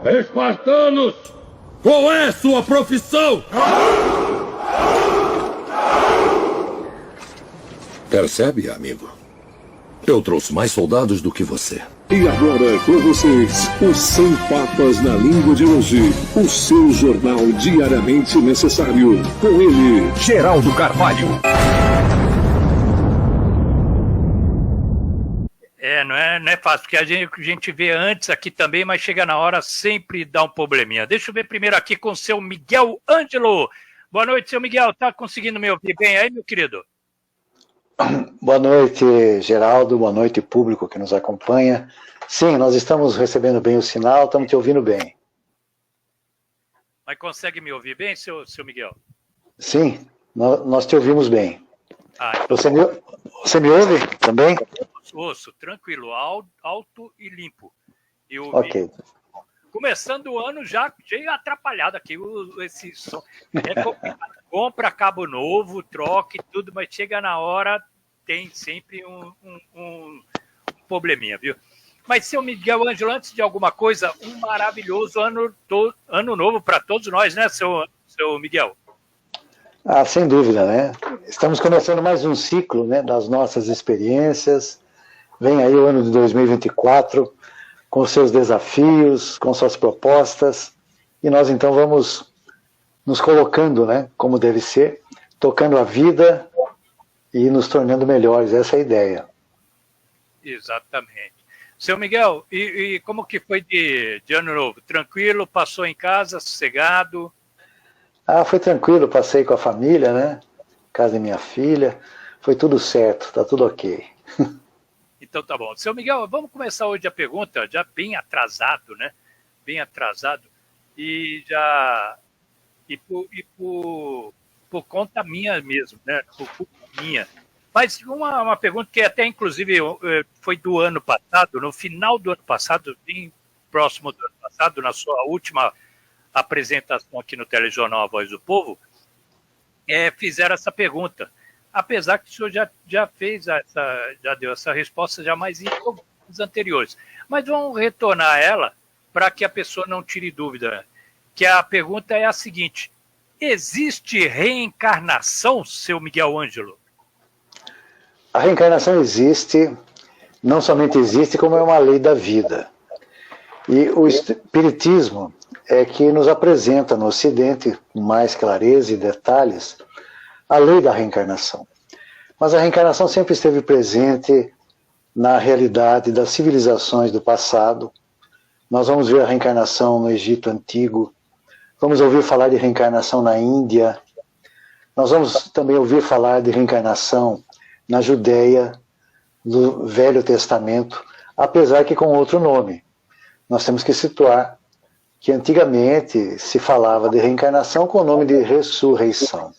Espartanos! Qual é sua profissão? Percebe, amigo? Eu trouxe mais soldados do que você. E agora com vocês, os 100 Papas na Língua de hoje. O seu jornal diariamente necessário. Com ele, Geraldo Carvalho. Não é fácil, porque a gente vê antes aqui também, mas chega na hora, sempre dá um probleminha. Deixa eu ver primeiro aqui com o seu Miguel Ângelo. Boa noite, seu Miguel. Tá conseguindo me ouvir bem aí, meu querido? Boa noite, Geraldo. Boa noite, público que nos acompanha. Sim, nós estamos recebendo bem o sinal, estamos te ouvindo bem. Mas consegue me ouvir bem, seu Miguel? Sim, nós te ouvimos bem. Então... Você me ouve também? Ouço, tranquilo, alto e limpo. Ok. Começando o ano já cheio atrapalhado aqui, esse som. É complicado. Compra cabo novo, troca e tudo, mas chega na hora, tem sempre um probleminha, viu? Mas, seu Miguel Ângelo, antes de alguma coisa, um maravilhoso ano novo para todos nós, né, seu Miguel? Sem dúvida, né? Estamos começando mais um ciclo, né, das nossas experiências. Vem aí o ano de 2024, com seus desafios, com suas propostas, e nós então vamos nos colocando, né, como deve ser, tocando a vida e nos tornando melhores, essa é a ideia. Exatamente. Seu Miguel, e como que foi de ano novo? Tranquilo? Passou em casa, sossegado? Foi tranquilo, passei com a família, né, casa da minha filha, foi tudo certo, tá tudo ok. Então tá bom. Seu Miguel, vamos começar hoje a pergunta, já bem atrasado, né? Bem atrasado. E por conta minha mesmo, né? Por culpa minha. Mas uma pergunta que até, inclusive, foi do ano passado, no final do ano passado, bem próximo do ano passado, na sua última apresentação aqui no Telejornal A Voz do Povo, fizeram essa pergunta. Apesar que o senhor já fez já deu essa resposta já mais em programas anteriores. Mas vamos retornar a ela para que a pessoa não tire dúvida. Que a pergunta é a seguinte: existe reencarnação, seu Miguel Ângelo? A reencarnação existe, não somente existe, como é uma lei da vida. E o Espiritismo é que nos apresenta no Ocidente, com mais clareza e detalhes, a lei da reencarnação. Mas a reencarnação sempre esteve presente na realidade das civilizações do passado. Nós vamos ver a reencarnação no Egito Antigo, vamos ouvir falar de reencarnação na Índia, nós vamos também ouvir falar de reencarnação na Judéia, do Velho Testamento, apesar que com outro nome. Nós temos que situar que antigamente se falava de reencarnação com o nome de ressurreição.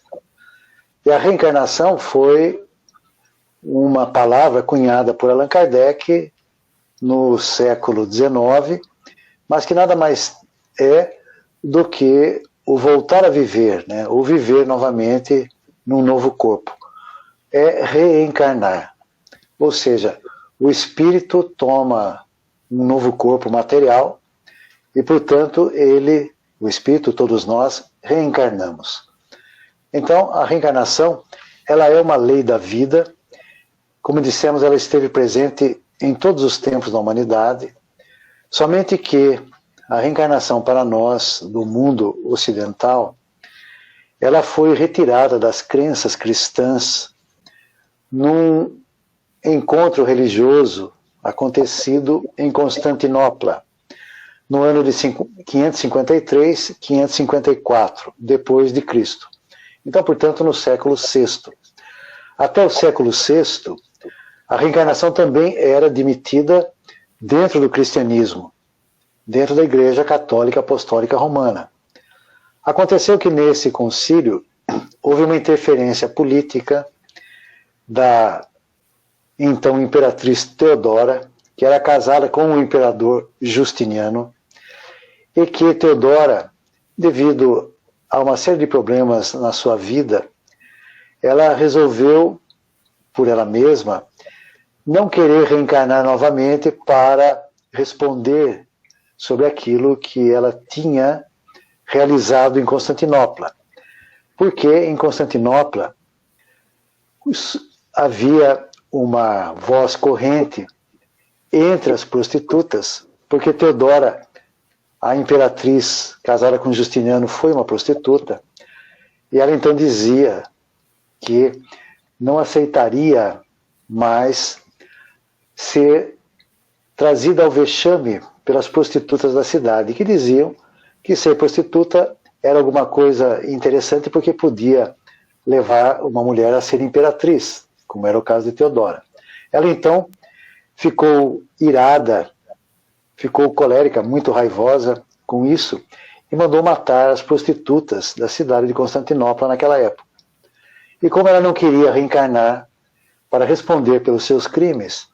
E a reencarnação foi uma palavra cunhada por Allan Kardec no século XIX, mas que nada mais é do que o voltar a viver, né? O viver novamente num novo corpo. É reencarnar. Ou seja, o espírito toma um novo corpo material e, portanto, o espírito, todos nós, reencarnamos. Então, a reencarnação, ela é uma lei da vida. Como dissemos, ela esteve presente em todos os tempos da humanidade, somente que a reencarnação para nós, do mundo ocidental, ela foi retirada das crenças cristãs num encontro religioso acontecido em Constantinopla, no ano de 553, 554, depois de Cristo. Então, portanto, no século VI. Até o século VI, a reencarnação também era admitida dentro do cristianismo, dentro da Igreja Católica Apostólica Romana. Aconteceu que nesse concílio houve uma interferência política da então imperatriz Teodora, que era casada com o imperador Justiniano, e que Teodora, devido a uma série de problemas na sua vida, ela resolveu, por ela mesma, não querer reencarnar novamente para responder sobre aquilo que ela tinha realizado em Constantinopla. Porque em Constantinopla havia uma voz corrente entre as prostitutas, porque Teodora, a imperatriz casada com Justiniano, foi uma prostituta, e ela então dizia que não aceitaria mais ser trazida ao vexame pelas prostitutas da cidade, que diziam que ser prostituta era alguma coisa interessante porque podia levar uma mulher a ser imperatriz, como era o caso de Teodora. Ela então ficou irada, ficou colérica, muito raivosa com isso, e mandou matar as prostitutas da cidade de Constantinopla naquela época. E como ela não queria reencarnar para responder pelos seus crimes,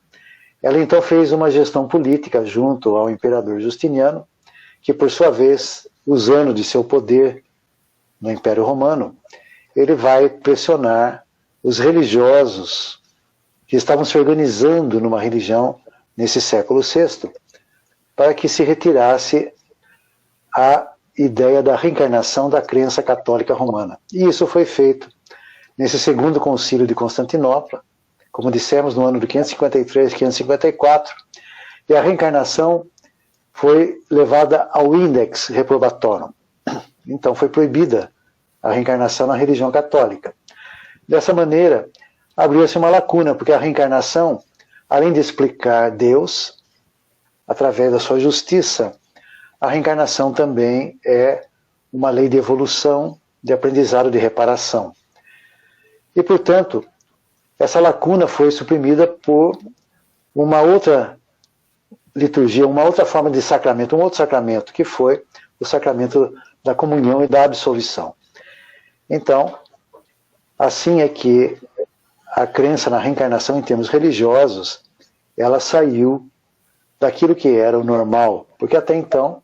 ela então fez uma gestão política junto ao imperador Justiniano, que por sua vez, usando de seu poder no Império Romano, ele vai pressionar os religiosos que estavam se organizando numa religião nesse século VI, para que se retirasse a ideia da reencarnação da crença católica romana. E isso foi feito nesse segundo concílio de Constantinopla, como dissemos, no ano de 553 e 554, e a reencarnação foi levada ao Index Reprobatorum. Então foi proibida a reencarnação na religião católica. Dessa maneira, abriu-se uma lacuna, porque a reencarnação, além de explicar Deus, através da sua justiça, a reencarnação também é uma lei de evolução, de aprendizado, de reparação. E, portanto, essa lacuna foi suprimida por uma outra liturgia, uma outra forma de sacramento, um outro sacramento, que foi o sacramento da comunhão e da absolvição. Então, assim é que a crença na reencarnação em termos religiosos, ela saiu daquilo que era o normal, porque até então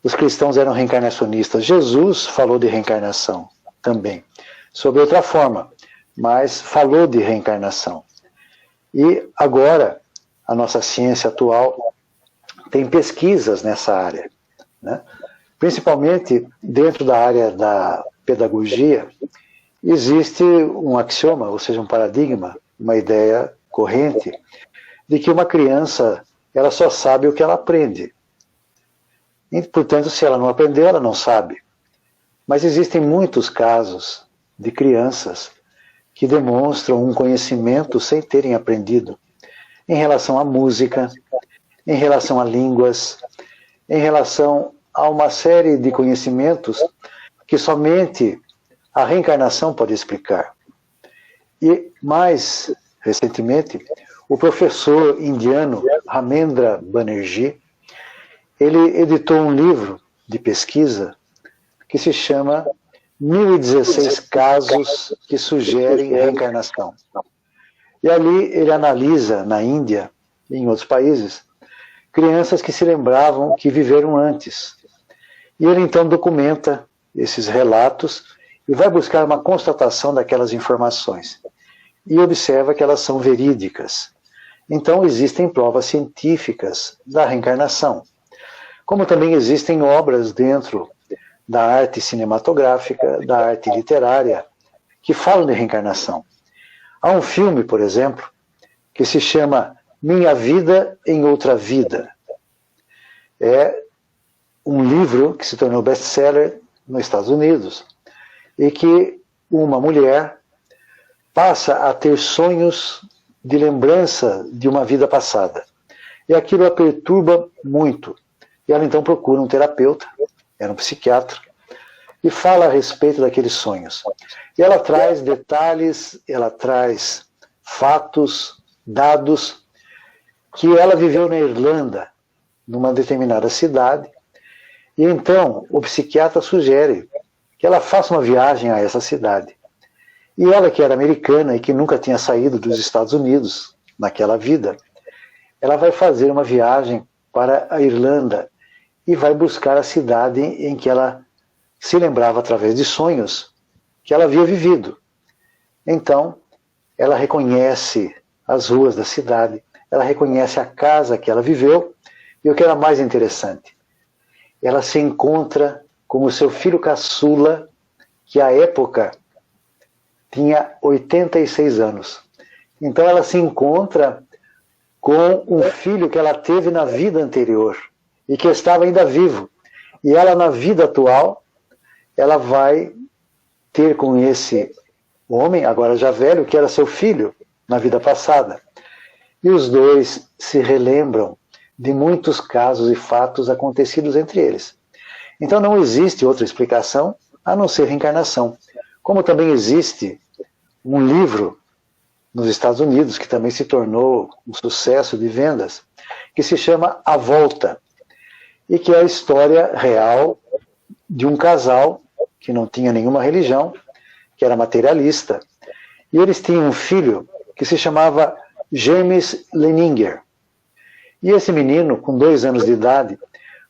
os cristãos eram reencarnacionistas. Jesus falou de reencarnação também, sob outra forma, mas falou de reencarnação. E agora, a nossa ciência atual tem pesquisas nessa área, né? Principalmente dentro da área da pedagogia, existe um axioma, ou seja, um paradigma, uma ideia corrente, de que uma criança ela só sabe o que ela aprende. E, portanto, se ela não aprendeu, ela não sabe. Mas existem muitos casos de crianças que demonstram um conhecimento sem terem aprendido, em relação à música, em relação a línguas, em relação a uma série de conhecimentos que somente a reencarnação pode explicar. E, mais recentemente, o professor indiano Ramendra Banerjee, ele editou um livro de pesquisa que se chama 1016 casos que sugerem reencarnação. E ali ele analisa, na Índia e em outros países, crianças que se lembravam que viveram antes. E ele então documenta esses relatos e vai buscar uma constatação daquelas informações. E observa que elas são verídicas. Então existem provas científicas da reencarnação. Como também existem obras dentro da arte cinematográfica, da arte literária, que falam de reencarnação. Há um filme, por exemplo, que se chama Minha Vida em Outra Vida. É um livro que se tornou best-seller nos Estados Unidos e que uma mulher passa a ter sonhos de lembrança de uma vida passada. E aquilo a perturba muito. E ela então procura um terapeuta, era um psiquiatra, e fala a respeito daqueles sonhos. E ela traz detalhes, ela traz fatos, dados, que ela viveu na Irlanda, numa determinada cidade, e então o psiquiatra sugere que ela faça uma viagem a essa cidade. E ela, que era americana e que nunca tinha saído dos Estados Unidos naquela vida, ela vai fazer uma viagem para a Irlanda e vai buscar a cidade em que ela se lembrava através de sonhos que ela havia vivido. Então, ela reconhece as ruas da cidade, ela reconhece a casa que ela viveu E o que era mais interessante, ela se encontra com o seu filho caçula, que à época tinha 86 anos. Então ela se encontra com um filho que ela teve na vida anterior e que estava ainda vivo. E ela, na vida atual, ela vai ter com esse homem, agora já velho, que era seu filho na vida passada. E os dois se relembram de muitos casos e fatos acontecidos entre eles. Então não existe outra explicação a não ser reencarnação. Como também existe um livro nos Estados Unidos, que também se tornou um sucesso de vendas, que se chama A Volta, e que é a história real de um casal que não tinha nenhuma religião, que era materialista, e eles tinham um filho que se chamava James Leninger. E esse menino, com 2 anos de idade,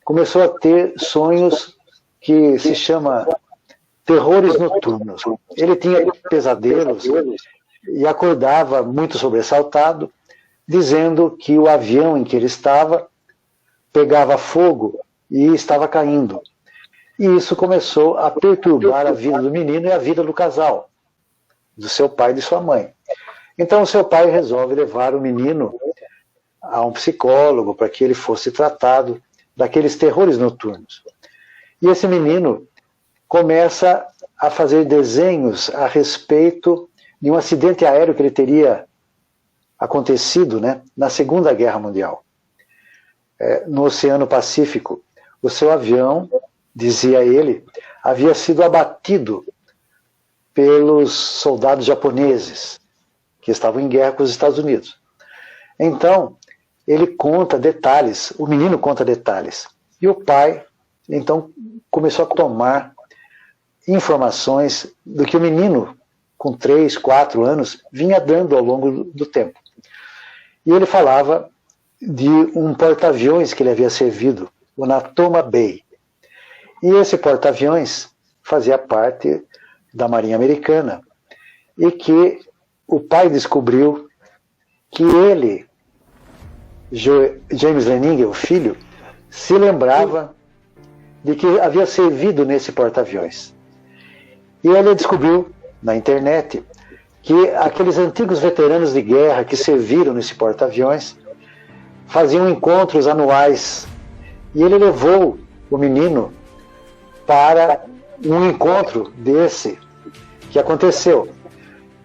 começou a ter sonhos que se chama terrores noturnos. Ele tinha pesadelos e acordava muito sobressaltado, dizendo que o avião em que ele estava pegava fogo e estava caindo. E isso começou a perturbar a vida do menino e a vida do casal, do seu pai e de sua mãe. Então o seu pai resolve levar o menino a um psicólogo para que ele fosse tratado daqueles terrores noturnos. E esse menino começa a fazer desenhos a respeito de um acidente aéreo que ele teria acontecido, né, na Segunda Guerra Mundial. No Oceano Pacífico, o seu avião, dizia ele, havia sido abatido pelos soldados japoneses que estavam em guerra com os Estados Unidos. Então, ele conta detalhes, o menino conta detalhes. E o pai, então, começou a tomar informações do que o menino, com 3, 4 anos, vinha dando ao longo do tempo. E ele falava de um porta-aviões que ele havia servido, o Natoma Bay. E esse porta-aviões fazia parte da Marinha Americana e que o pai descobriu que ele, James Leninger, o filho, se lembrava de que havia servido nesse porta-aviões. E ele descobriu na internet que aqueles antigos veteranos de guerra que serviram nesse porta-aviões faziam encontros anuais. E ele levou o menino para um encontro desse que aconteceu.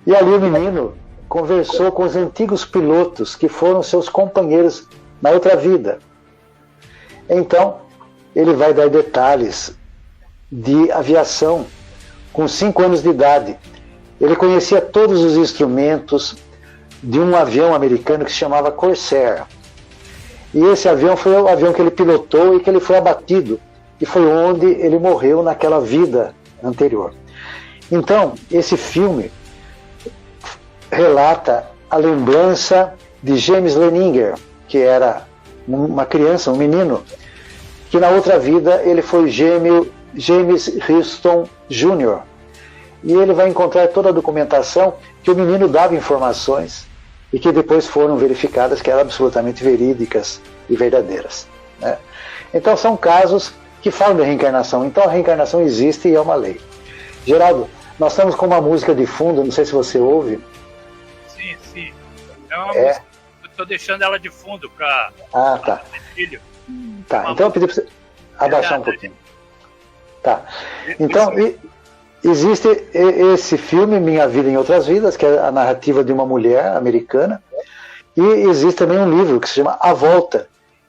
E ali o menino conversou com os antigos pilotos que foram seus companheiros na outra vida. Então, ele vai dar detalhes de aviação com 5 anos de idade. Ele conhecia todos os instrumentos de um avião americano que se chamava Corsair. E esse avião foi o avião que ele pilotou e que ele foi abatido. E foi onde ele morreu naquela vida anterior. Então, esse filme relata a lembrança de James Leninger, que era uma criança, um menino, que na outra vida ele foi James Houston Jr. E ele vai encontrar toda a documentação que o menino dava informações e que depois foram verificadas que eram absolutamente verídicas e verdadeiras, né? Então são casos que falam de reencarnação. Então a reencarnação existe e é uma lei. Geraldo, nós estamos com uma música de fundo, não sei se você ouve. Sim. É uma música, eu estou deixando ela de fundo para tá. filho. Tá, então eu pedi para você abaixar um pouquinho. Tá. Então, existe esse filme, Minha Vida em Outras Vidas, que é a narrativa de uma mulher americana, e existe também um livro que se chama A Volta,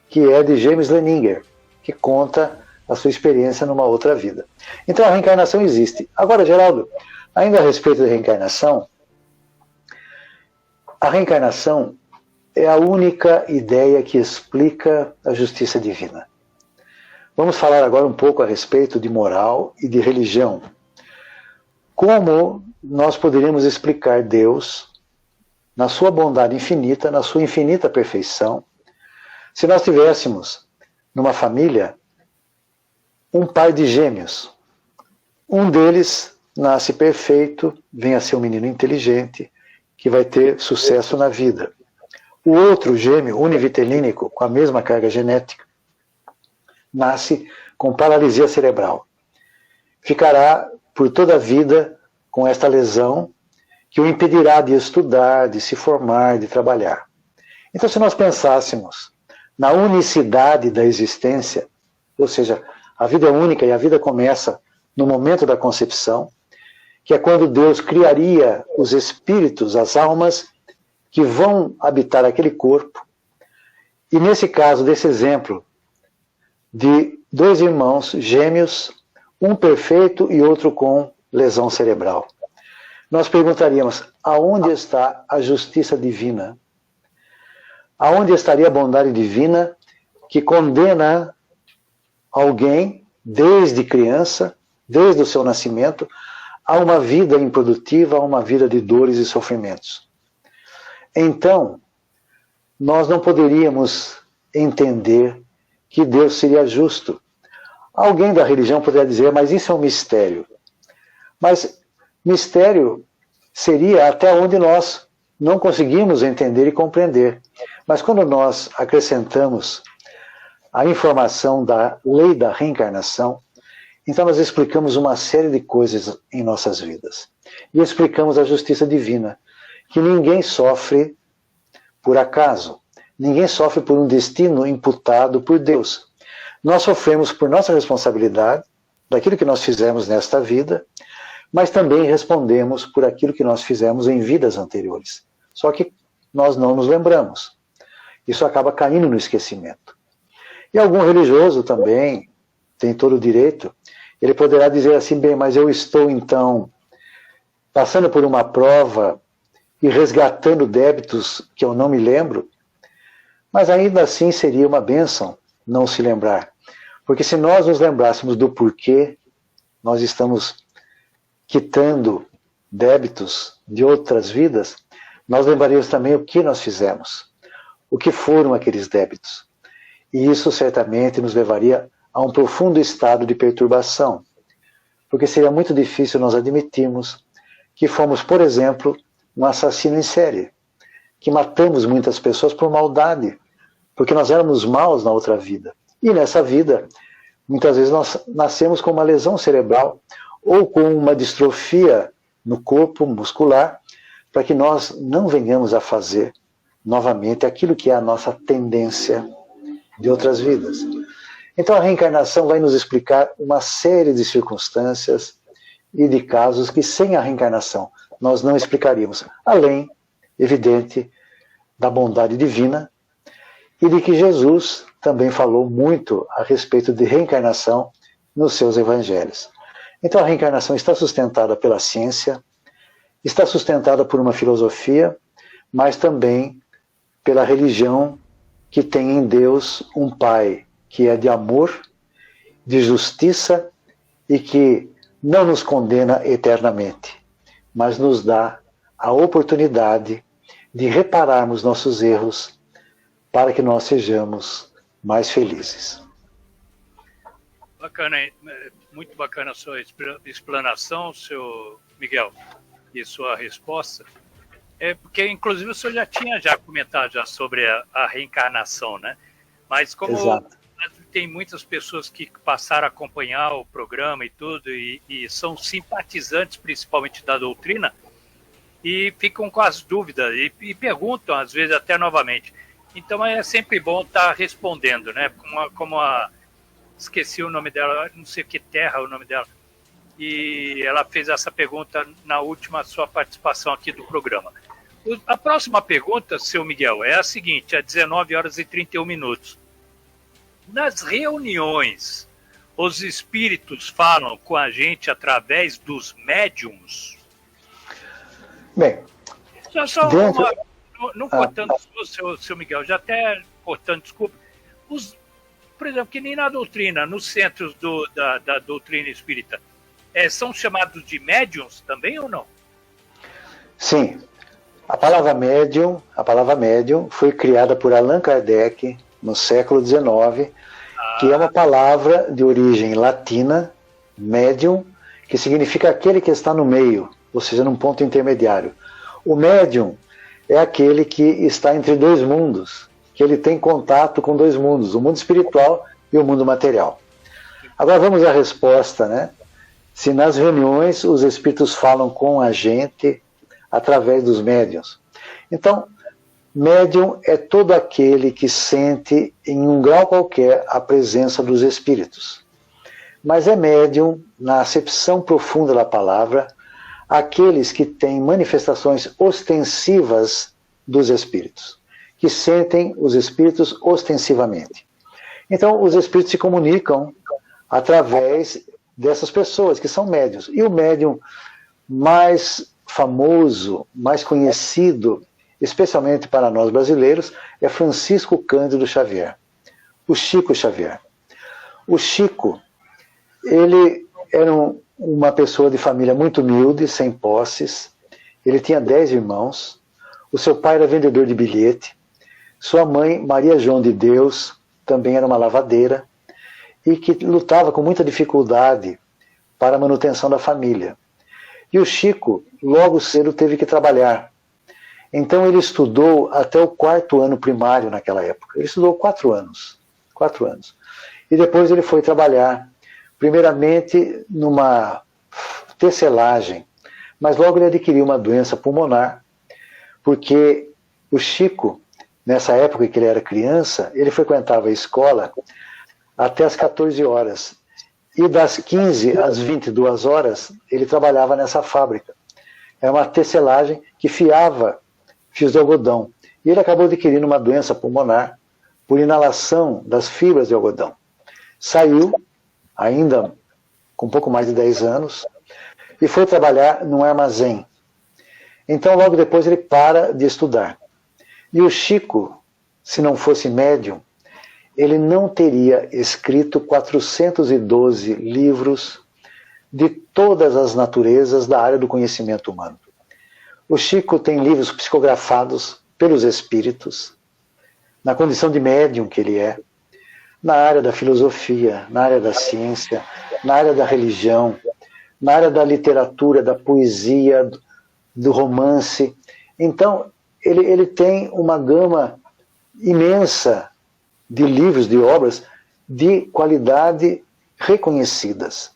que é de James Leninger, que conta a sua experiência numa outra vida. Então a reencarnação existe. Agora, Geraldo, ainda a respeito da reencarnação, a reencarnação é a única ideia que explica a justiça divina. Vamos falar agora um pouco a respeito de moral e de religião. Como nós poderíamos explicar Deus, na sua bondade infinita, na sua infinita perfeição, se nós tivéssemos numa família um par de gêmeos. Um deles nasce perfeito, vem a ser um menino inteligente, que vai ter sucesso na vida. O outro gêmeo, univitelínico, com a mesma carga genética, nasce com paralisia cerebral. Ficará por toda a vida com esta lesão que o impedirá de estudar, de se formar, de trabalhar. Então, se nós pensássemos na unicidade da existência, ou seja, a vida é única e a vida começa no momento da concepção, que é quando Deus criaria os espíritos, as almas que vão habitar aquele corpo. E nesse caso, desse exemplo de dois irmãos gêmeos, um perfeito e outro com lesão cerebral, nós perguntaríamos, aonde está a justiça divina? Aonde estaria a bondade divina que condena alguém, desde criança, desde o seu nascimento, a uma vida improdutiva, a uma vida de dores e sofrimentos? Então, nós não poderíamos entender que Deus seria justo. Alguém da religião poderia dizer, mas isso é um mistério. Mas mistério seria até onde nós não conseguimos entender e compreender. Mas quando nós acrescentamos a informação da lei da reencarnação, então nós explicamos uma série de coisas em nossas vidas. E explicamos a justiça divina, que ninguém sofre por acaso, ninguém sofre por um destino imputado por Deus. Nós sofremos por nossa responsabilidade, daquilo que nós fizemos nesta vida, mas também respondemos por aquilo que nós fizemos em vidas anteriores. Só que nós não nos lembramos. Isso acaba caindo no esquecimento. E algum religioso também tem todo o direito, ele poderá dizer assim, bem, mas eu estou então passando por uma prova e resgatando débitos que eu não me lembro, mas ainda assim seria uma bênção não se lembrar. Porque se nós nos lembrássemos do porquê nós estamos quitando débitos de outras vidas, nós lembraríamos também o que nós fizemos, o que foram aqueles débitos. E isso certamente nos levaria a um profundo estado de perturbação, porque seria muito difícil nós admitirmos que fomos, por exemplo, um assassino em série, que matamos muitas pessoas por maldade, porque nós éramos maus na outra vida. E nessa vida, muitas vezes nós nascemos com uma lesão cerebral ou com uma distrofia no corpo muscular, para que nós não venhamos a fazer novamente aquilo que é a nossa tendência de outras vidas. Então a reencarnação vai nos explicar uma série de circunstâncias e de casos que sem a reencarnação nós não explicaríamos, além, evidente, da bondade divina e de que Jesus também falou muito a respeito de reencarnação nos seus evangelhos. Então a reencarnação está sustentada pela ciência, está sustentada por uma filosofia, mas também pela religião que tem em Deus um Pai que é de amor, de justiça e que não nos condena eternamente, mas nos dá a oportunidade de repararmos nossos erros para que nós sejamos mais felizes. Bacana, muito bacana a sua explanação, seu Miguel, e sua resposta. Porque, inclusive, o senhor já comentado sobre a reencarnação, né? Mas como Exato. Tem muitas pessoas que passaram a acompanhar o programa e tudo, e são simpatizantes, principalmente da doutrina, e ficam com as dúvidas, e perguntam, às vezes, até novamente. Então, é sempre bom estar respondendo, né? Esqueci o nome dela, não sei que terra é o nome dela, e ela fez essa pergunta na última sua participação aqui do programa. A próxima pergunta, seu Miguel, é a seguinte, às 19h31. Nas reuniões, os espíritos falam com a gente através dos médiums? Bem, Só dentro... não cortando, seu Miguel, já até cortando, desculpa. Por exemplo, que nem na doutrina, nos centros da doutrina espírita, são chamados de médiums também ou não? Sim. A palavra médium foi criada por Allan Kardec no século XIX, que é uma palavra de origem latina, médium, que significa aquele que está no meio, ou seja, num ponto intermediário. O médium é aquele que está entre dois mundos, que ele tem contato com dois mundos, o mundo espiritual e o mundo material. Agora vamos à resposta, né? Se nas reuniões os espíritos falam com a gente através dos médiuns. Então, médium é todo aquele que sente em um grau qualquer a presença dos espíritos. Mas é médium, na acepção profunda da palavra, aqueles que têm manifestações ostensivas dos espíritos, que sentem os espíritos ostensivamente. Então, os espíritos se comunicam através dessas pessoas que são médiuns. E o médium mais famoso, mais conhecido, especialmente para nós brasileiros, é Francisco Cândido Xavier, o Chico Xavier. O Chico, ele era uma pessoa de família muito humilde, sem posses. Ele tinha 10 irmãos. O seu pai era vendedor de bilhete. Sua mãe, Maria João de Deus, também era uma lavadeira e que lutava com muita dificuldade para a manutenção da família. E o Chico, logo cedo, teve que trabalhar. Então ele estudou até o 4º ano primário naquela época. Ele estudou 4 anos. 4 anos. E depois ele foi trabalhar, primeiramente numa tecelagem, mas logo ele adquiriu uma doença pulmonar, porque o Chico, nessa época que ele era criança, ele frequentava a escola até as 14 horas. E das 15 às 22 horas, ele trabalhava nessa fábrica. Era uma tecelagem que fiava fios de algodão. E ele acabou adquirindo uma doença pulmonar por inalação das fibras de algodão. Saiu, ainda com um pouco mais de 10 anos, e foi trabalhar num armazém. Então, logo depois, ele para de estudar. E o Chico, se não fosse médium, ele não teria escrito 412 livros de todas as naturezas da área do conhecimento humano. O Chico tem livros psicografados pelos espíritos, na condição de médium que ele é, na área da filosofia, na área da ciência, na área da religião, na área da literatura, da poesia, do romance. Então, ele tem uma gama imensa de livros, de obras, de qualidade reconhecidas.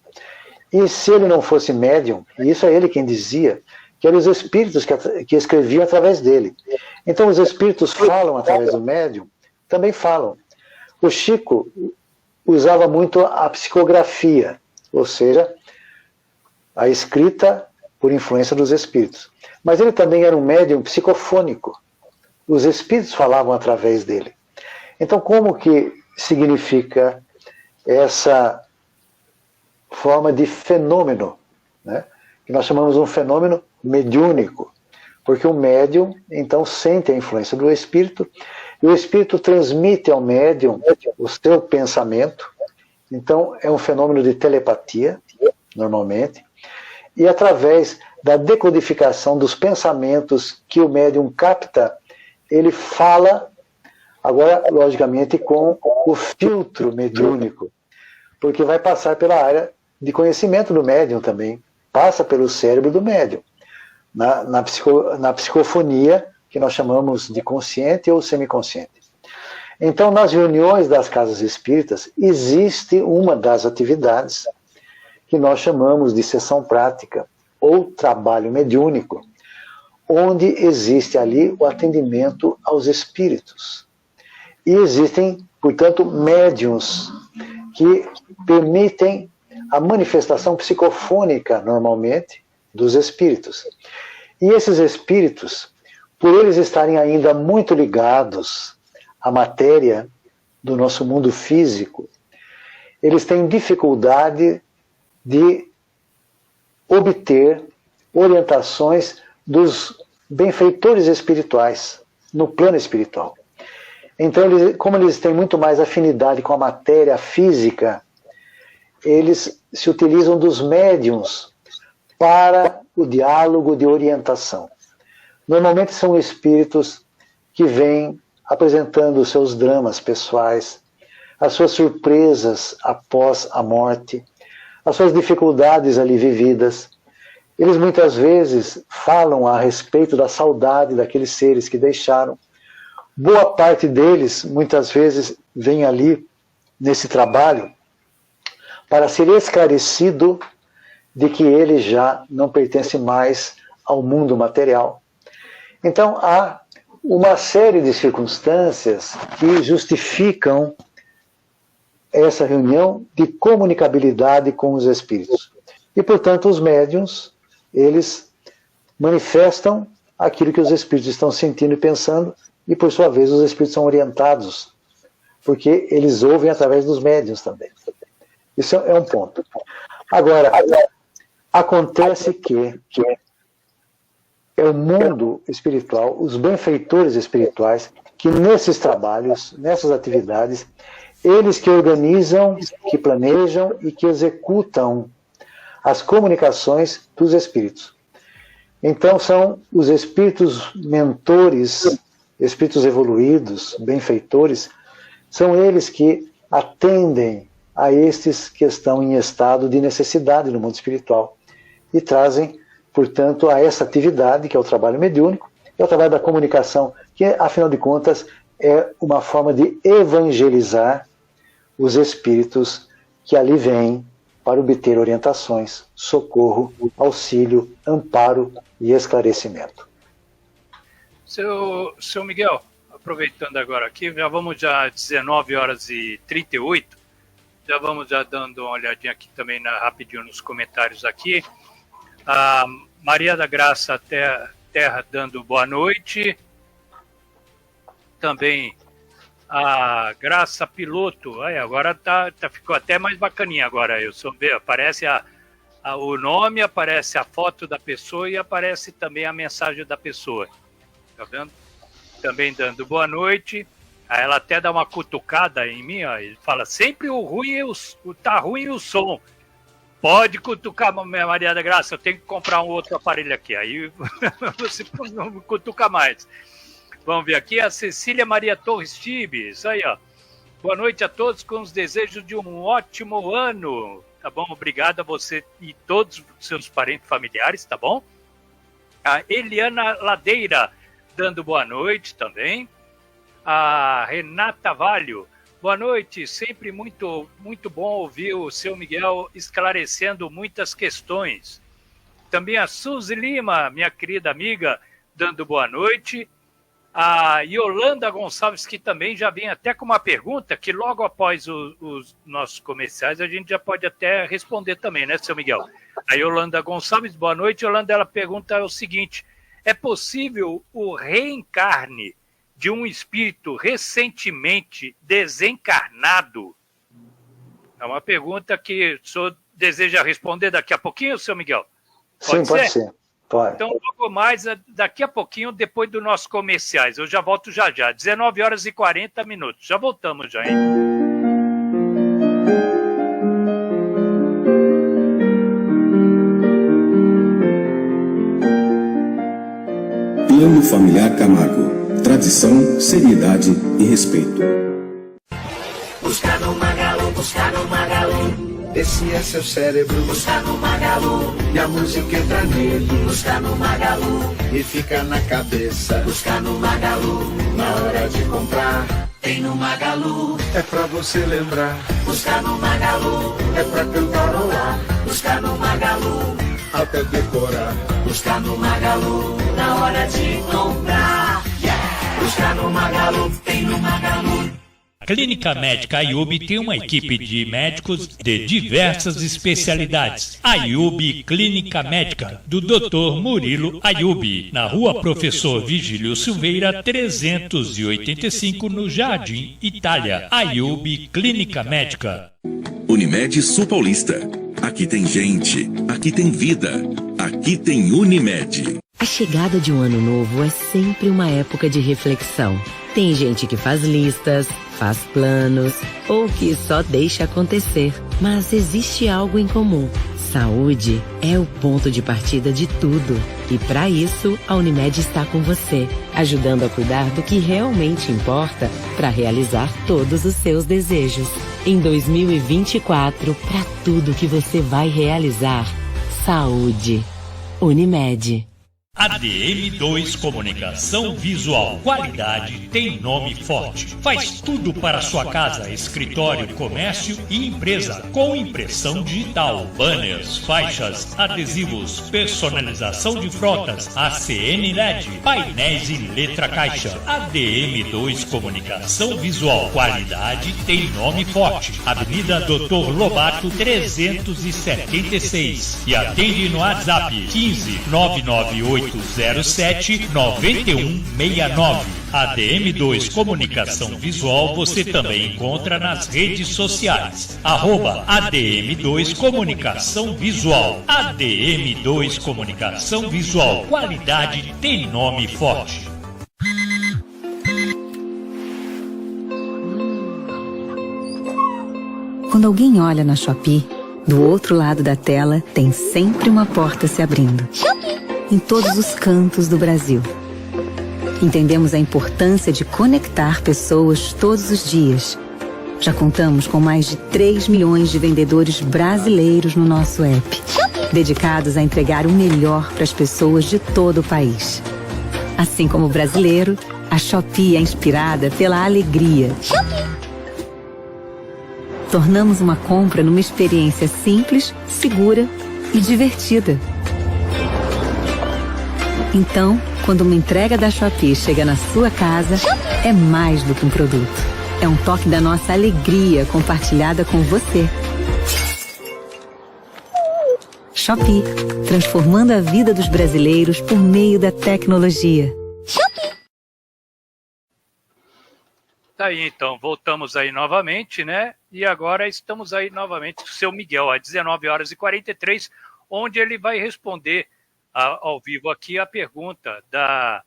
E se ele não fosse médium, e isso é ele quem dizia, que eram os espíritos que escreviam através dele. Então os espíritos falam através do médium, também falam. O Chico usava muito a psicografia, ou seja, a escrita por influência dos espíritos. Mas ele também era um médium psicofônico. Os espíritos falavam através dele. Então, como que significa essa forma de fenômeno, né? Que nós chamamos de um fenômeno mediúnico, porque o médium, então, sente a influência do espírito, e o espírito transmite ao médium o seu pensamento. Então, é um fenômeno de telepatia, normalmente, e através da decodificação dos pensamentos que o médium capta, ele fala, agora, logicamente, com o filtro mediúnico, porque vai passar pela área de conhecimento do médium também, passa pelo cérebro do médium, na psicofonia, que nós chamamos de consciente ou semiconsciente. Então, nas reuniões das casas espíritas, existe uma das atividades que nós chamamos de sessão prática, ou trabalho mediúnico, onde existe ali o atendimento aos espíritos. E existem, portanto, médiuns que permitem a manifestação psicofônica, normalmente, dos espíritos. E esses espíritos, por eles estarem ainda muito ligados à matéria do nosso mundo físico, eles têm dificuldade de obter orientações dos benfeitores espirituais, no plano espiritual. Então, como eles têm muito mais afinidade com a matéria física, eles se utilizam dos médiuns para o diálogo de orientação. Normalmente são espíritos que vêm apresentando os seus dramas pessoais, as suas surpresas após a morte, as suas dificuldades ali vividas. Eles muitas vezes falam a respeito da saudade daqueles seres que deixaram. Boa parte deles, muitas vezes, vem ali nesse trabalho para ser esclarecido de que ele já não pertence mais ao mundo material. Então, há uma série de circunstâncias que justificam essa reunião de comunicabilidade com os espíritos. E, portanto, os médiuns, eles manifestam aquilo que os espíritos estão sentindo e pensando, e, por sua vez, os espíritos são orientados, porque eles ouvem através dos médiuns também. Isso é um ponto. Agora, acontece que é o mundo espiritual, os benfeitores espirituais, que nesses trabalhos, nessas atividades, eles que organizam, que planejam e que executam as comunicações dos espíritos. Então são os espíritos mentores, espíritos evoluídos, benfeitores, são eles que atendem a estes que estão em estado de necessidade no mundo espiritual e trazem, portanto, a essa atividade, que é o trabalho mediúnico, é o trabalho da comunicação, que, afinal de contas, é uma forma de evangelizar os espíritos que ali vêm para obter orientações, socorro, auxílio, amparo e esclarecimento. Seu Miguel, aproveitando agora aqui, já vamos já 19h38, já vamos já dando uma olhadinha aqui também rapidinho nos comentários aqui. A Maria da Graça Terra dando boa noite. Também a Graça Piloto. Agora ficou até mais bacaninha agora. Aparece o nome, aparece a foto da pessoa e aparece também a mensagem da pessoa. Tá vendo? Também dando boa noite. Aí ela até dá uma cutucada em mim, ó, e fala, sempre tá ruim o som. Pode cutucar, Maria da Graça, eu tenho que comprar um outro aparelho aqui. Aí você não cutuca mais. Vamos ver aqui a Cecília Maria Torres Tibes. Aí, ó. Boa noite a todos, com os desejos de um ótimo ano. Tá bom? Obrigado a você e todos os seus parentes familiares, tá bom? A Eliana Ladeira dando boa noite também. A Renata Valho. Boa noite, sempre muito, muito bom ouvir o seu Miguel esclarecendo muitas questões. Também a Suzy Lima, minha querida amiga, dando boa noite. A Yolanda Gonçalves, que também já vem até com uma pergunta, que logo após os nossos comerciais a gente já pode até responder também, né, seu Miguel? A Yolanda Gonçalves, boa noite. Yolanda, ela pergunta o seguinte, é possível o reencarne de um espírito recentemente desencarnado? É uma pergunta que o senhor deseja responder daqui a pouquinho, seu Miguel? Pode ser. Pode. Então, logo mais, daqui a pouquinho, depois dos nossos comerciais. Eu já volto já. 19h40. Já voltamos já, hein? Plano Familiar Camargo. Tradição, seriedade e respeito. Busca no Magalu, busca no Magalu. Esse é seu cérebro, busca no Magalu. E a música entra nele, busca no Magalu. E fica na cabeça, busca no Magalu. Na hora de comprar, tem no Magalu. É pra você lembrar, busca no Magalu. É pra cantar no ar, busca no Magalu. Até decorar, busca no Magalu. Na hora de comprar, busca no Magalu, tem no Magalu. A Clínica Médica Ayub tem uma equipe de médicos de diversas especialidades. Ayub Clínica Médica, do Dr. Murilo Ayub, na Rua Professor Vigílio Silveira, 385, no Jardim Itália. Ayub Clínica Médica. Unimed Sul Paulista. Aqui tem gente, aqui tem vida, aqui tem Unimed. A chegada de um ano novo é sempre uma época de reflexão. Tem gente que faz listas, faz planos ou que só deixa acontecer. Mas existe algo em comum. Saúde é o ponto de partida de tudo. E para isso, a Unimed está com você, ajudando a cuidar do que realmente importa para realizar todos os seus desejos. Em 2024, para tudo que você vai realizar, saúde. Unimed. ADM2 Comunicação Visual. Qualidade tem nome forte. Faz tudo para sua casa, escritório, comércio e empresa. Com impressão digital, banners, faixas, adesivos, personalização de frotas, ACN LED, painéis e letra caixa. ADM2 Comunicação Visual. Qualidade tem nome forte. Avenida Dr. Lobato 376. E atende no WhatsApp 15 998 07 9169. ADM2 Comunicação Visual você também encontra nas redes sociais. @ADM2 Comunicação Visual. ADM2 Comunicação Visual. Qualidade tem nome forte. Quando alguém olha na Shopee, do outro lado da tela tem sempre uma porta se abrindo. Em todos os cantos do Brasil. Entendemos a importância de conectar pessoas todos os dias. Já contamos com mais de 3 milhões de vendedores brasileiros no nosso app, dedicados a entregar o melhor para as pessoas de todo o país. Assim como o brasileiro, a Shopee é inspirada pela alegria. Tornamos uma compra numa experiência simples, segura e divertida. Então, quando uma entrega da Shopee chega na sua casa, é mais do que um produto. É um toque da nossa alegria compartilhada com você. Shopee, transformando a vida dos brasileiros por meio da tecnologia. Tá aí, então, voltamos aí novamente, né? E agora estamos aí novamente com o seu Miguel, às 19h43, onde ele vai responder ao vivo aqui a pergunta da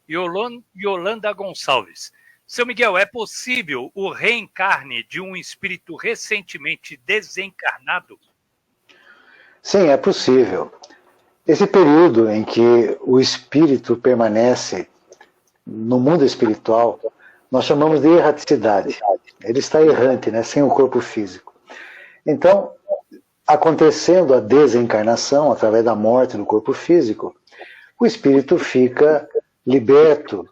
Yolanda Gonçalves. Seu Miguel, é possível o reencarne de um espírito recentemente desencarnado? Sim, é possível. Esse período em que o espírito permanece no mundo espiritual, nós chamamos de erraticidade. Ele está errante, né, sem o corpo físico. Então, acontecendo a desencarnação, através da morte do corpo físico, o espírito fica liberto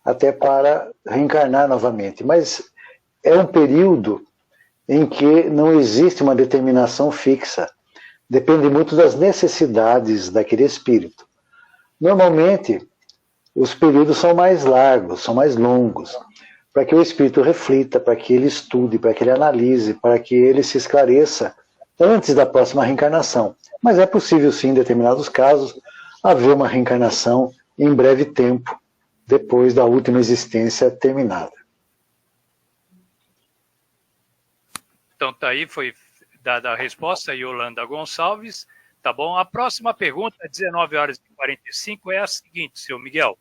até para reencarnar novamente. Mas é um período em que não existe uma determinação fixa. Depende muito das necessidades daquele espírito. Normalmente, os períodos são mais largos, são mais longos, para que o espírito reflita, para que ele estude, para que ele analise, para que ele se esclareça antes da próxima reencarnação. Mas é possível, sim, em determinados casos, haver uma reencarnação em breve tempo, depois da última existência terminada. Então tá aí, foi dada a resposta, Yolanda Gonçalves. Tá bom? A próxima pergunta, às 19h45, é a seguinte, seu Miguel.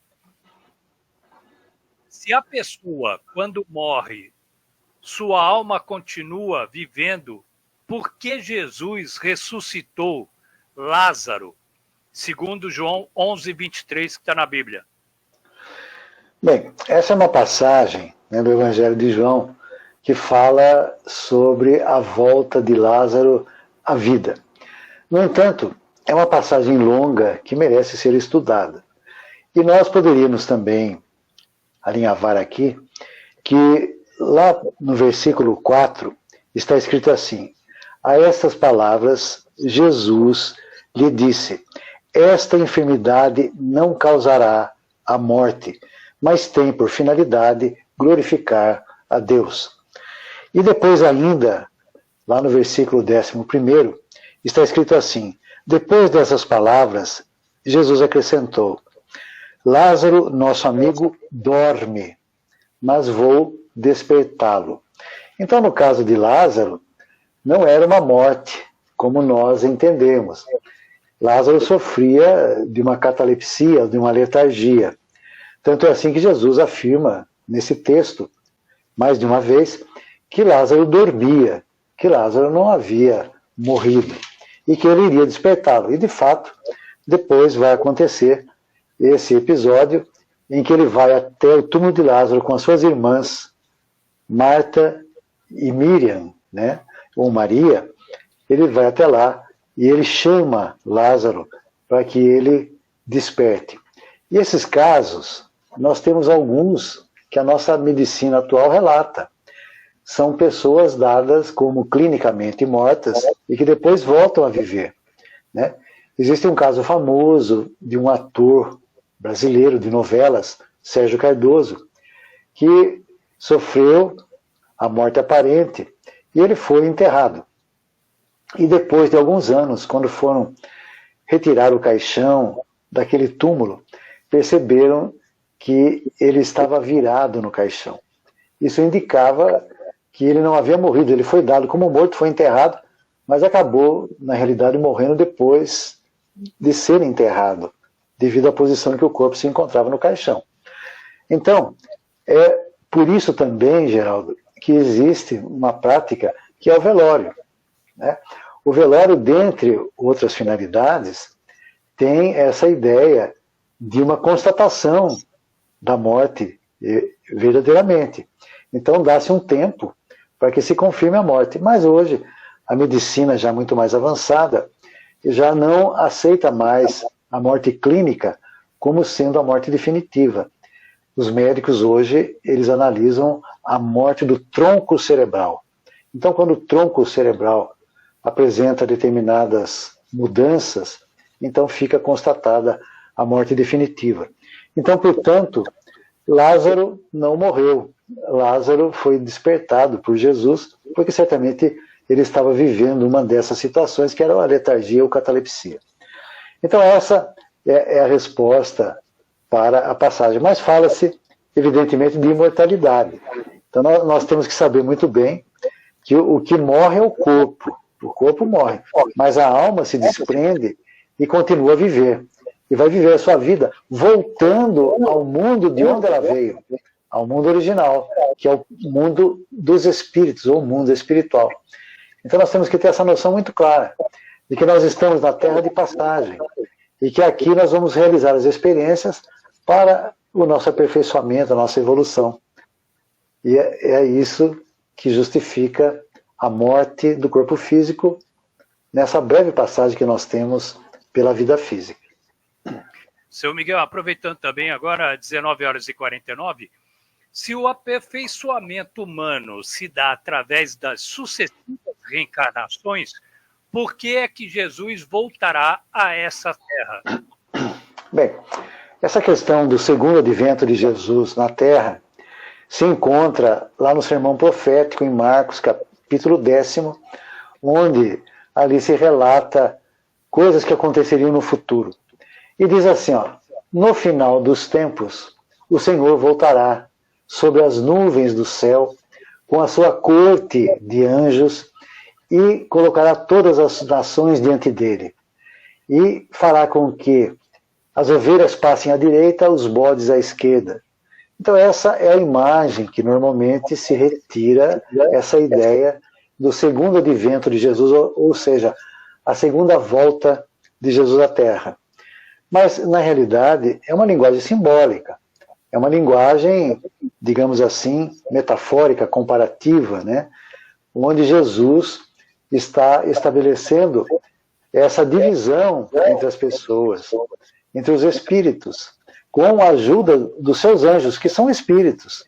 Se a pessoa, quando morre, sua alma continua vivendo, por que Jesus ressuscitou Lázaro, segundo João 11:23, que está na Bíblia? Bem, essa é uma passagem, né, do Evangelho de João que fala sobre a volta de Lázaro à vida. No entanto, é uma passagem longa que merece ser estudada. E nós poderíamos também alinhavar aqui que lá no versículo 4 está escrito assim: a estas palavras Jesus lhe disse: esta enfermidade não causará a morte, mas tem por finalidade glorificar a Deus. E depois ainda, lá no versículo 11, está escrito assim: depois dessas palavras, Jesus acrescentou: Lázaro, nosso amigo, dorme, mas vou despertá-lo. Então, no caso de Lázaro, não era uma morte, como nós entendemos. Lázaro sofria de uma catalepsia, de uma letargia. Tanto é assim que Jesus afirma, nesse texto, mais de uma vez, que Lázaro dormia, que Lázaro não havia morrido, e que ele iria despertá-lo. E, de fato, depois vai acontecer esse episódio em que ele vai até o túmulo de Lázaro com as suas irmãs, Marta e Miriam, né, ou Maria. Ele vai até lá e ele chama Lázaro para que ele desperte. E esses casos, nós temos alguns que a nossa medicina atual relata. São pessoas dadas como clinicamente mortas e que depois voltam a viver, né? Existe um caso famoso de um ator brasileiro de novelas, Sérgio Cardoso, que sofreu a morte aparente e ele foi enterrado. E depois de alguns anos, quando foram retirar o caixão daquele túmulo, perceberam que ele estava virado no caixão. Isso indicava que ele não havia morrido, ele foi dado como morto, foi enterrado, mas acabou, na realidade, morrendo depois de ser enterrado, devido à posição em que o corpo se encontrava no caixão. Então, é por isso também, Geraldo, que existe uma prática que é o velório, né? O velório, dentre outras finalidades, tem essa ideia de uma constatação da morte verdadeiramente. Então, dá-se um tempo para que se confirme a morte. Mas hoje, a medicina já muito mais avançada já não aceita mais a morte clínica como sendo a morte definitiva. Os médicos hoje, eles analisam a morte do tronco cerebral. Então, quando o tronco cerebral apresenta determinadas mudanças, então fica constatada a morte definitiva. Então, portanto, Lázaro não morreu. Lázaro foi despertado por Jesus, porque certamente ele estava vivendo uma dessas situações, que era a letargia ou catalepsia. Então, essa é a resposta para a passagem. Mas fala-se, evidentemente, de imortalidade. Então, nós temos que saber muito bem que o que morre é o corpo morre, mas a alma se desprende e continua a viver. E vai viver a sua vida voltando ao mundo de onde ela veio, ao mundo original, que é o mundo dos espíritos, ou o mundo espiritual. Então nós temos que ter essa noção muito clara, de que nós estamos na terra de passagem, e que aqui nós vamos realizar as experiências para o nosso aperfeiçoamento, a nossa evolução. E é isso que justifica a morte do corpo físico nessa breve passagem que nós temos pela vida física. Seu Miguel, aproveitando também agora, 19h49, se o aperfeiçoamento humano se dá através das sucessivas reencarnações, por que é que Jesus voltará a essa terra? Bem, essa questão do segundo advento de Jesus na terra se encontra lá no Sermão Profético, em Marcos, capítulo 10, onde ali se relata coisas que aconteceriam no futuro. E diz assim, no final dos tempos, o Senhor voltará sobre as nuvens do céu, com a sua corte de anjos, e colocará todas as nações diante dele. E fará com que as ovelhas passem à direita, os bodes à esquerda. Então essa é a imagem que normalmente se retira essa ideia do segundo advento de Jesus, ou seja, a segunda volta de Jesus à Terra. Mas, na realidade, é uma linguagem simbólica. É uma linguagem, digamos assim, metafórica, comparativa, né? Onde Jesus está estabelecendo essa divisão entre as pessoas, entre os espíritos, com a ajuda dos seus anjos, que são espíritos.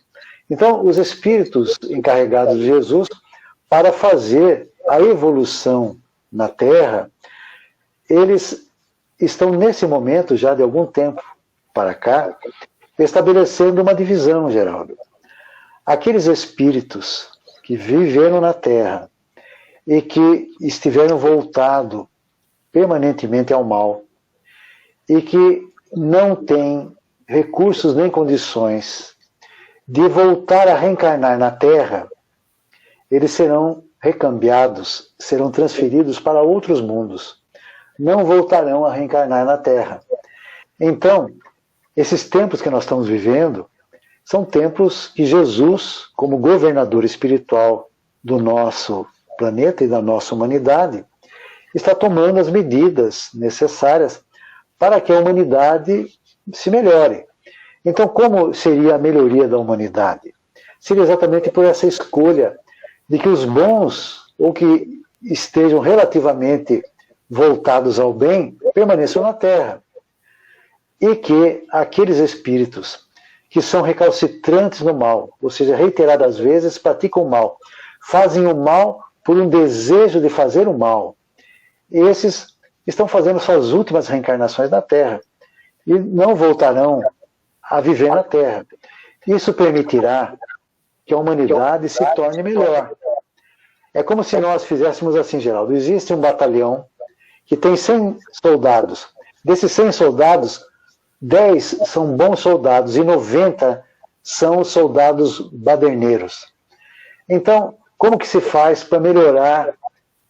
Então, os espíritos encarregados de Jesus, para fazer a evolução na Terra, eles estão nesse momento, já de algum tempo para cá, estabelecendo uma divisão, Geraldo. Aqueles espíritos que viveram na Terra e que estiveram voltados permanentemente ao mal e que não têm recursos nem condições de voltar a reencarnar na Terra, eles serão recambiados, serão transferidos para outros mundos. Não voltarão a reencarnar na Terra. Então, esses tempos que nós estamos vivendo são tempos que Jesus, como governador espiritual do nosso planeta e da nossa humanidade, está tomando as medidas necessárias para que a humanidade se melhore. Então, como seria a melhoria da humanidade? Seria exatamente por essa escolha de que os bons, ou que estejam relativamente voltados ao bem, permaneçam na Terra. e que aqueles espíritos que são recalcitrantes no mal, ou seja, reiteradas vezes praticam o mal, fazem o mal por um desejo de fazer o mal, esses estão fazendo suas últimas reencarnações na Terra e não voltarão a viver na Terra. Isso permitirá que a humanidade se torne melhor. É como se nós fizéssemos assim, Geraldo. Existe um batalhão que tem 100 soldados. Desses 100 soldados, 10 são bons soldados e 90 são soldados baderneiros. Então, como que se faz para melhorar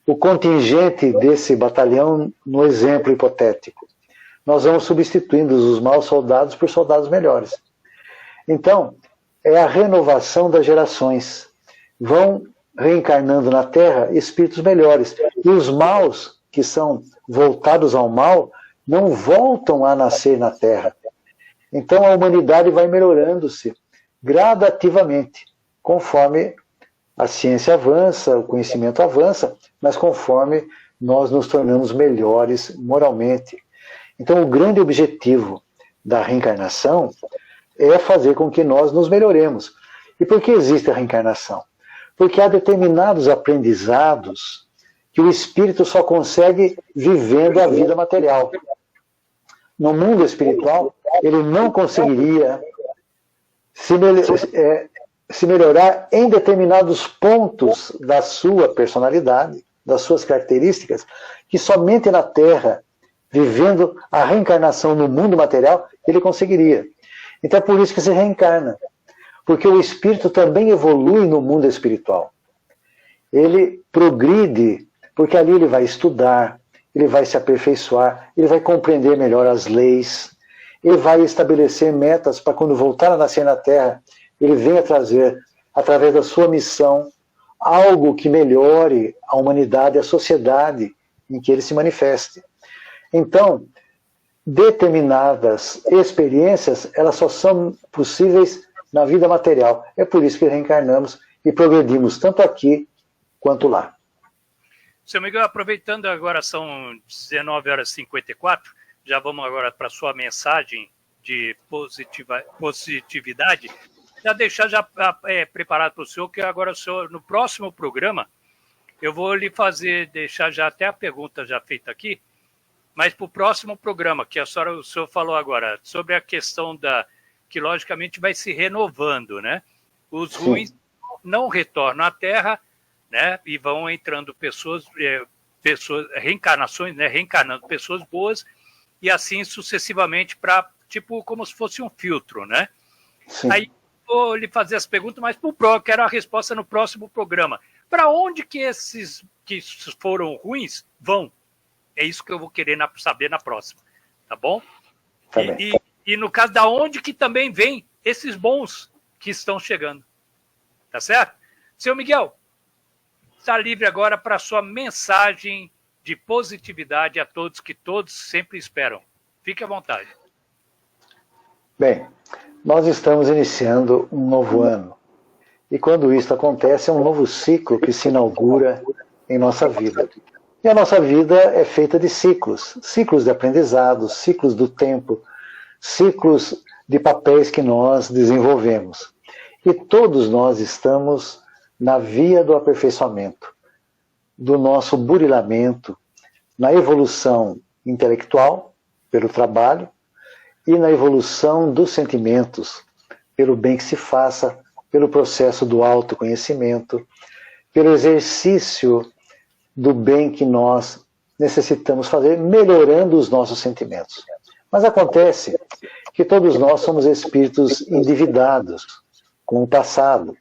o contingente desse batalhão no exemplo hipotético? Nós vamos substituindo os maus soldados por soldados melhores. Então, é a renovação das gerações. Vão reencarnando na Terra espíritos melhores. E os maus, que são voltados ao mal, não voltam a nascer na Terra. Então a humanidade vai melhorando-se gradativamente, conforme a ciência avança, o conhecimento avança, mas conforme nós nos tornamos melhores moralmente. Então o grande objetivo da reencarnação é fazer com que nós nos melhoremos. E por que existe a reencarnação? Porque há determinados aprendizados que o espírito só consegue vivendo a vida material. No mundo espiritual, ele não conseguiria se melhorar em determinados pontos da sua personalidade, das suas características, que somente na Terra, vivendo a reencarnação no mundo material, ele conseguiria. Então é por isso que se reencarna. Porque o espírito também evolui no mundo espiritual. Ele progride, porque ali ele vai estudar, ele vai se aperfeiçoar, ele vai compreender melhor as leis, ele vai estabelecer metas para quando voltar a nascer na Terra, ele venha trazer, através da sua missão, algo que melhore a humanidade, a sociedade em que ele se manifeste. Então, determinadas experiências, elas só são possíveis na vida material. É por isso que reencarnamos e progredimos tanto aqui quanto lá. Seu Miguel, aproveitando agora, são 19h54, já vamos agora para a sua mensagem de positividade. Já deixar preparado para o senhor, que agora o senhor, no próximo programa, eu vou lhe deixar já até a pergunta já feita aqui, mas para o próximo programa, que o senhor falou agora, sobre a questão que logicamente vai se renovando, né? Os ruins não retornam à Terra, né? E vão entrando pessoas, reencarnações, né? Reencarnando pessoas boas, e assim sucessivamente, para tipo como se fosse um filtro, né? Sim. Aí vou lhe fazer as perguntas, mas quero a resposta no próximo programa. Para onde que esses que foram ruins vão? É isso que eu vou querer saber na próxima, tá bom? Tá bem. E no caso, da onde que também vem esses bons que estão chegando. Tá certo? Seu Miguel, está livre agora para a sua mensagem de positividade a todos, que todos sempre esperam. Fique à vontade. Bem, nós estamos iniciando um novo ano. E quando isso acontece, é um novo ciclo que se inaugura em nossa vida. E a nossa vida é feita de ciclos. Ciclos de aprendizado, ciclos do tempo, ciclos de papéis que nós desenvolvemos. E todos nós estamos na via do aperfeiçoamento, do nosso burilamento, na evolução intelectual, pelo trabalho, e na evolução dos sentimentos, pelo bem que se faça, pelo processo do autoconhecimento, pelo exercício do bem que nós necessitamos fazer, melhorando os nossos sentimentos. Mas acontece que todos nós somos espíritos endividados com o passado.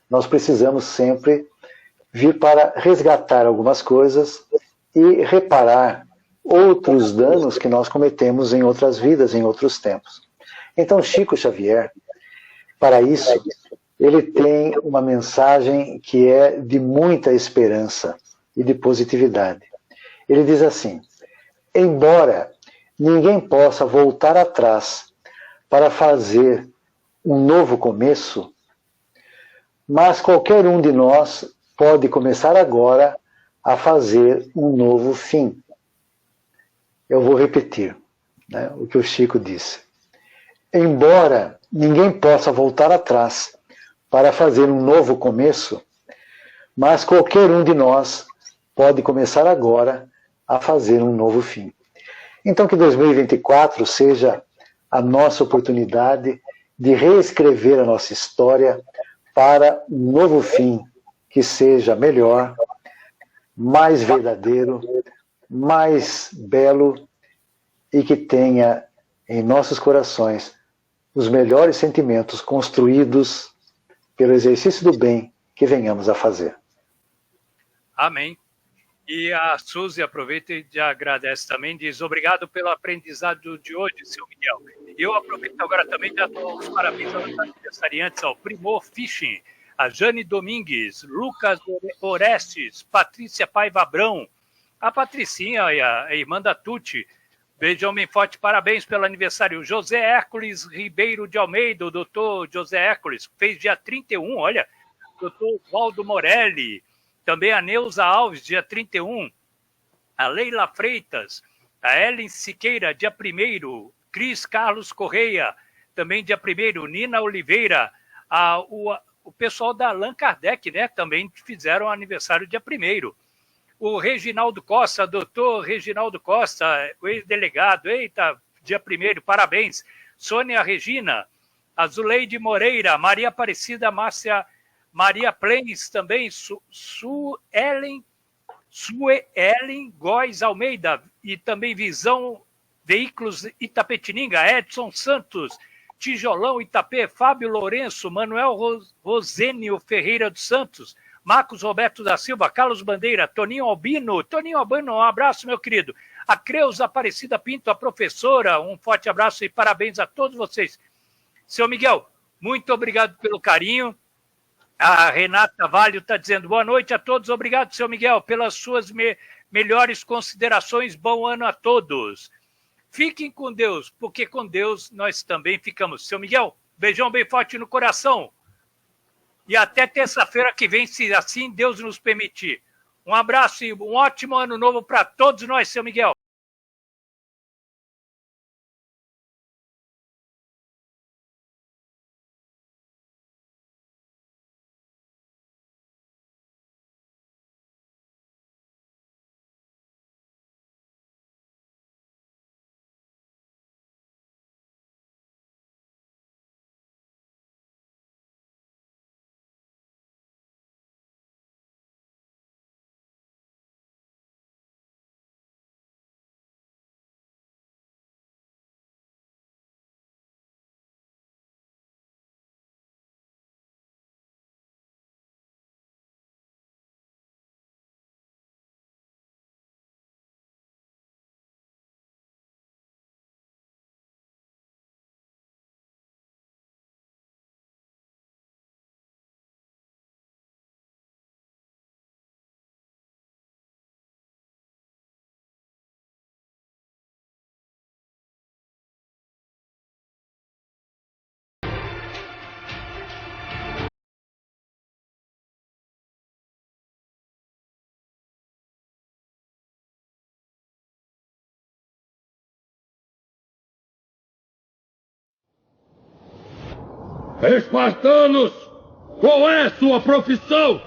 Nós precisamos sempre vir para resgatar algumas coisas e reparar outros danos que nós cometemos em outras vidas, em outros tempos. Então Chico Xavier, para isso, ele tem uma mensagem que é de muita esperança e de positividade. Ele diz assim: embora ninguém possa voltar atrás para fazer um novo começo, mas qualquer um de nós pode começar agora a fazer um novo fim. Eu vou repetir. né, o que o Chico disse. Embora ninguém possa voltar atrás para fazer um novo começo, mas qualquer um de nós pode começar agora a fazer um novo fim. Então que 2024 seja a nossa oportunidade de reescrever a nossa história para um novo fim que seja melhor, mais verdadeiro, mais belo e que tenha em nossos corações os melhores sentimentos construídos pelo exercício do bem que venhamos a fazer. Amém. E a Suzy aproveita e agradece também, diz obrigado pelo aprendizado de hoje, seu Miguel. E eu aproveito agora também e dou os parabéns aos aniversariantes, ao Primor Fishing, a Jane Domingues, Lucas Orestes, Patrícia Paiva Abrão, a Patricinha e a irmã da Tuti. Beijão bem forte, parabéns pelo aniversário. José Hércules Ribeiro de Almeida, o doutor José Hércules, fez dia 31, olha, doutor Valdo Morelli, também a Neuza Alves, dia 31, a Leila Freitas, a Ellen Siqueira, dia 1º, Cris Carlos Correia, também dia 1º, Nina Oliveira, o pessoal da Allan Kardec, né, também fizeram aniversário dia 1º. O Reginaldo Costa, doutor Reginaldo Costa, o ex-delegado, eita, dia 1º, parabéns. Sônia Regina, a Zuleide Moreira, Maria Aparecida Márcia, Maria Plens também, Suelen Góes Almeida, e também Visão Veículos Itapetininga, Edson Santos, Tijolão Itapê, Fábio Lourenço, Manuel Rosênio Ferreira dos Santos, Marcos Roberto da Silva, Carlos Bandeira, Toninho Albino, um abraço, meu querido. A Creuza Aparecida Pinto, a professora, um forte abraço e parabéns a todos vocês. Seu Miguel, muito obrigado pelo carinho. A Renata Valho está dizendo boa noite a todos. Obrigado, seu Miguel, pelas suas melhores considerações. Bom ano a todos. Fiquem com Deus, porque com Deus nós também ficamos. Seu Miguel, beijão bem forte no coração. E até terça-feira que vem, se assim Deus nos permitir. Um abraço e um ótimo ano novo para todos nós, seu Miguel. Espartanos, qual é sua profissão?